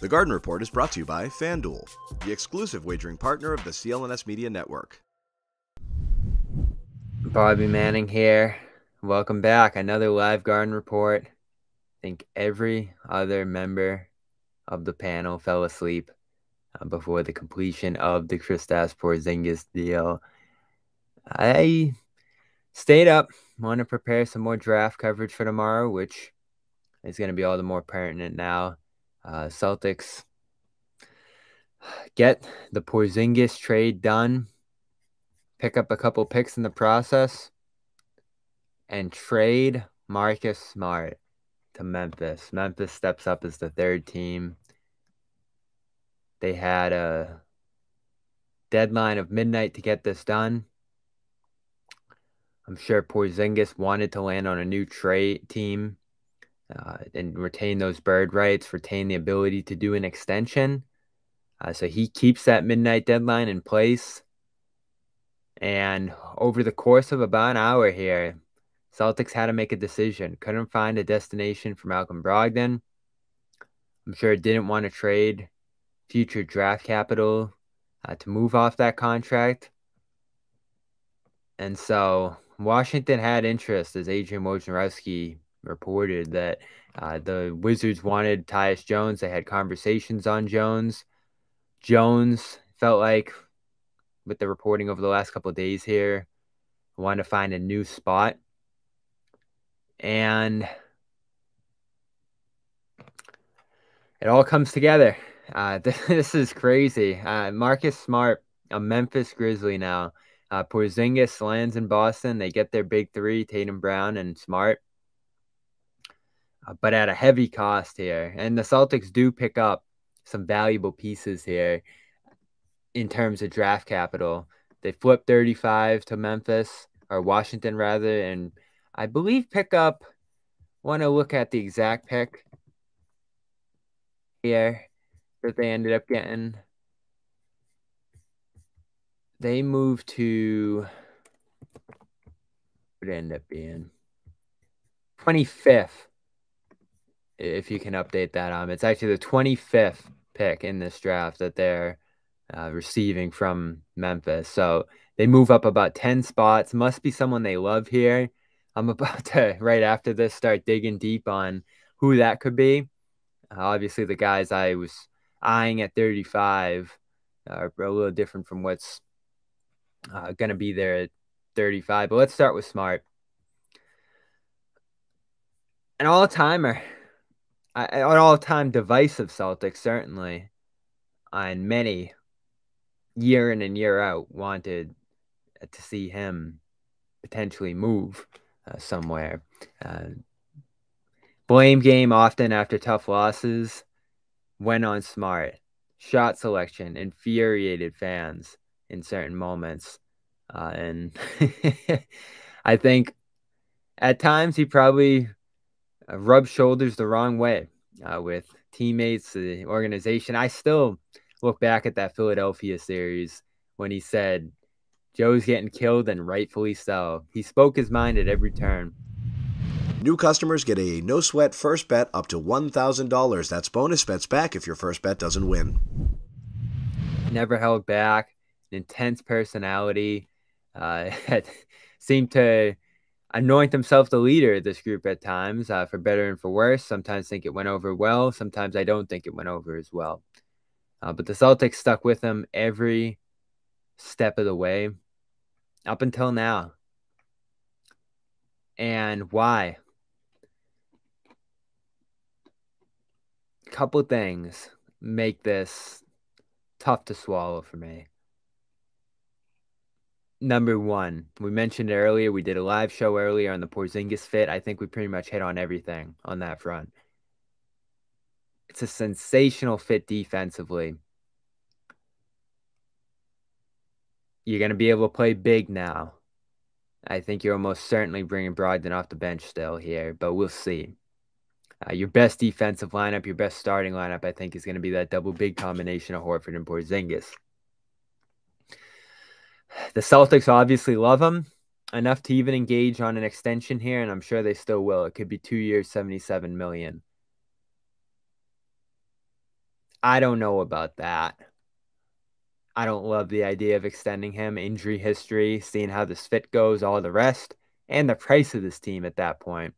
The Garden Report is brought to you by FanDuel, the exclusive wagering partner of the CLNS Media Network. Bobby Manning here. Welcome back. Another live Garden Report. I think every other member of the panel fell asleep before the completion of the Kristaps Porzingis deal. I stayed up, want to prepare some more draft coverage for tomorrow, which is going to be all the more pertinent now. Celtics get the Porzingis trade done, pick up a couple picks in the process, and trade Marcus Smart to Memphis. Memphis steps up as the third team. They had a deadline of midnight to get this done. I'm sure Porzingis wanted to land on a new trade team and retain those bird rights, retain the ability to do an extension. So he keeps that midnight deadline in place. And over the course of about an hour here, Celtics had to make a decision. Couldn't find a destination for Malcolm Brogdon. I'm sure it didn't want to trade future draft capital to move off that contract. And so Washington had interest, as Adrian Wojnarowski reported, that the Wizards wanted Tyus Jones. They had conversations on Jones. Jones felt like, with the reporting over the last couple of days here, wanted to find a new spot. And it all comes together. This is crazy. Marcus Smart, a Memphis Grizzly now. Porzingis lands in Boston. They get their big three, Tatum, Brown, and Smart. But at a heavy cost here. And the Celtics do pick up some valuable pieces here in terms of draft capital. They flip 35 to Memphis, or Washington rather, and I believe pick up, want to look at the exact pick here that they ended up getting. They moved to, what it ended up being, 25th, if you can update that. It's actually the 25th pick in this draft that they're receiving from Memphis. So they move up about 10 spots. Must be someone they love here. I'm about to, right after this, start digging deep on who that could be. Obviously, the guys I was eyeing at 35 are a little different from what's going to be there at 35. But let's start with Smart. An all-timer. An all-time divisive Celtics, certainly. And many, year in and year out, wanted to see him potentially move somewhere. Blame game often after tough losses went on Smart. Shot selection infuriated fans in certain moments. And I think at times he probably rubbed shoulders the wrong way with teammates, the organization. I still look back at that Philadelphia series when he said, Joe's getting killed, and rightfully so. He spoke his mind at every turn. New customers get a no-sweat first bet up to $1,000. That's bonus bets back if your first bet doesn't win. Never held back. Intense personality. Seemed to anoint himself the leader of this group at times, for better and for worse. Sometimes think it went over well. Sometimes I don't think it went over as well. But the Celtics stuck with him every step of the way up until now. And why? A couple things make this tough to swallow for me. Number one, we mentioned it earlier. We did a live show earlier on the Porzingis fit. I think we pretty much hit on everything on that front. It's a sensational fit defensively. You're going to be able to play big now. I think you're almost certainly bringing Brogdon off the bench still here, but we'll see. Your best defensive lineup, your best starting lineup, I think, is going to be that double big combination of Horford and Porzingis. The Celtics obviously love him enough to even engage on an extension here, and I'm sure they still will. It could be 2 years, $77 million. I don't know about that. I don't love the idea of extending him, injury history, seeing how this fit goes, all the rest, and the price of this team at that point.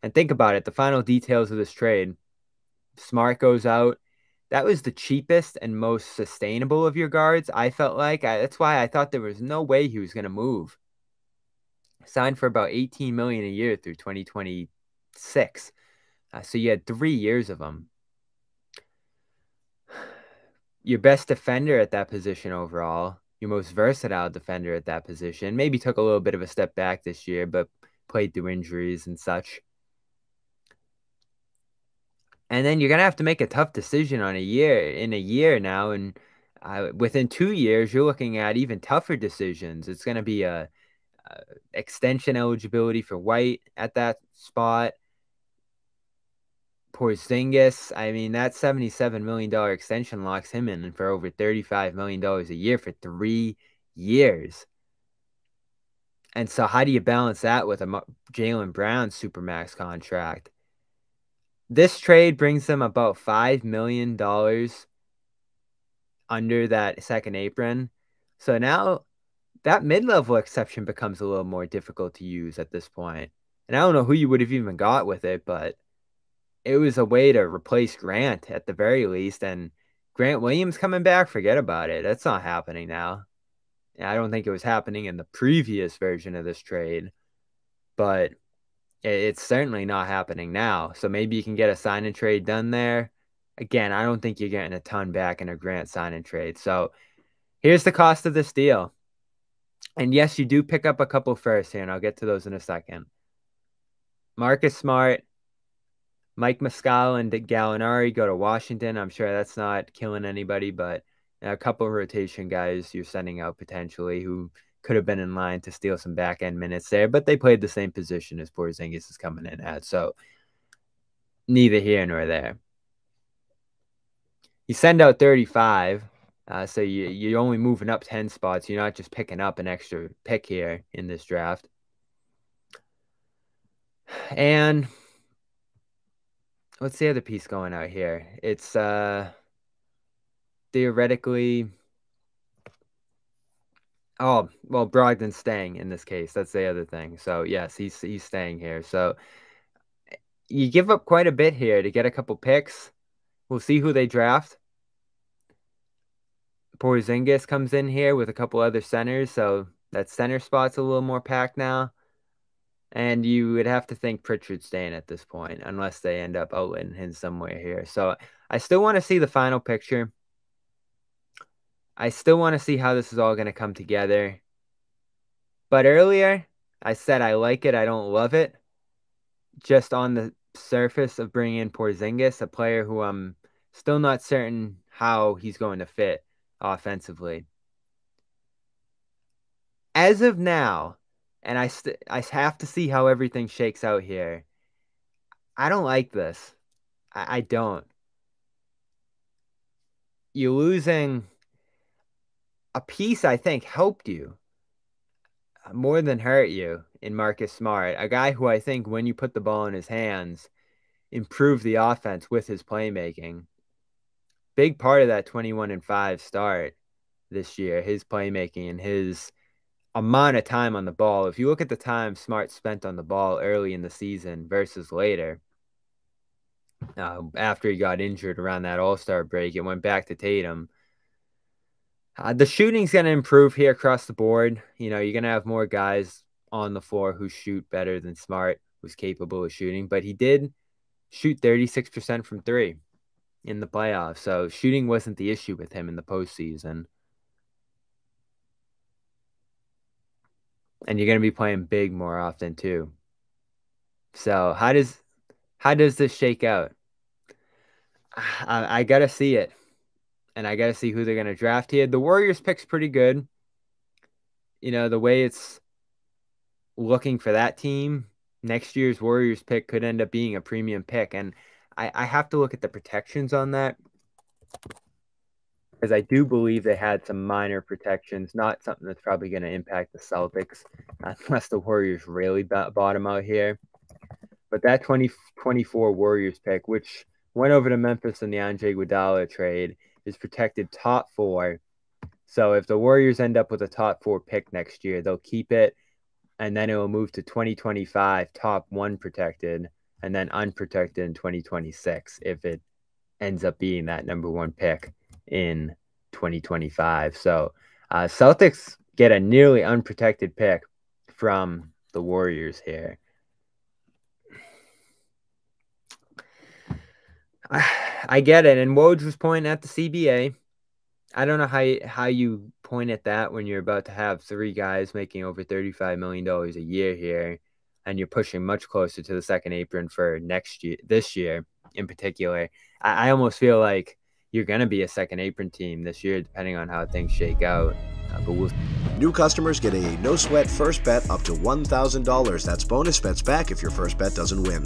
And think about it, the final details of this trade. Smart goes out. That was the cheapest and most sustainable of your guards, I felt like. That's why I thought there was no way he was going to move. Signed for about $18 million a year through 2026. So you had 3 years of him. Your best defender at that position overall, your most versatile defender at that position, maybe took a little bit of a step back this year, but played through injuries and such. And then you're going to have to make a tough decision in a year now. And within 2 years, you're looking at even tougher decisions. It's going to be a extension eligibility for White at that spot. Porzingis, I mean, that $77 million extension locks him in for over $35 million a year for 3 years. And so how do you balance that with a Jaylen Brown supermax contract? This trade brings them about $5 million under that second apron. So now that mid-level exception becomes a little more difficult to use at this point. And I don't know who you would have even got with it, but it was a way to replace Grant at the very least. And Grant Williams coming back, forget about it. That's not happening now. I don't think it was happening in the previous version of this trade, but it's certainly not happening now. So maybe you can get a sign and trade done there. Again, I don't think you're getting a ton back in a Grant sign and trade. So here's the cost of this deal. And yes, you do pick up a couple first here, and I'll get to those in a second. Marcus Smart, Mike Muscala, and Gallinari go to Washington. I'm sure that's not killing anybody, but a couple of rotation guys you're sending out potentially who could have been in line to steal some back-end minutes there, but they played the same position as Porzingis is coming in at, so neither here nor there. You send out 35, so you're only moving up 10 spots. You're not just picking up an extra pick here in this draft. And what's the other piece going out here? It's theoretically... Oh, well, Brogdon's staying in this case. That's the other thing. So, yes, he's staying here. So, you give up quite a bit here to get a couple picks. We'll see who they draft. Porzingis comes in here with a couple other centers, so that center spot's a little more packed now. And you would have to think Pritchard's staying at this point, unless they end up outletting him somewhere here. So, I still want to see the final picture. I still want to see how this is all going to come together. But earlier, I said I like it, I don't love it. Just on the surface of bringing in Porzingis, a player who I'm still not certain how he's going to fit offensively. As of now, and I have to see how everything shakes out here, I don't like this. I don't. You losing... A piece, I think, helped you more than hurt you in Marcus Smart, a guy who I think when you put the ball in his hands, improved the offense with his playmaking. Big part of that 21-5 start this year, his playmaking and his amount of time on the ball. If you look at the time Smart spent on the ball early in the season versus later, after he got injured around that All-Star break, it went back to Tatum. The shooting's going to improve here across the board. You know, you're going to have more guys on the floor who shoot better than Smart, who's capable of shooting. But he did shoot 36% from three in the playoffs. So shooting wasn't the issue with him in the postseason. And you're going to be playing big more often too. So how does this shake out? I got to see it. And I got to see who they're going to draft here. The Warriors pick's pretty good. You know, the way it's looking for that team, next year's Warriors pick could end up being a premium pick. And I have to look at the protections on that, because I do believe they had some minor protections, not something that's probably going to impact the Celtics, unless the Warriors really bottom out here. But that 2024 Warriors pick, which went over to Memphis in the Andre Iguodala trade, is protected top 4. So if the Warriors end up with a top 4 pick next year, they'll keep it, and then it will move to 2025 top 1 protected, and then unprotected in 2026 if it ends up being that number 1 pick in 2025. So Celtics get a nearly unprotected pick from the Warriors here. I get it. And Woj was pointing at the CBA. I don't know how you point at that when you're about to have 3 guys making over $35 million a year here, and you're pushing much closer to the second apron for this year in particular. I almost feel like you're going to be a second apron team this year, depending on how things shake out. But new customers get a no-sweat first bet up to $1,000. That's bonus bets back if your first bet doesn't win.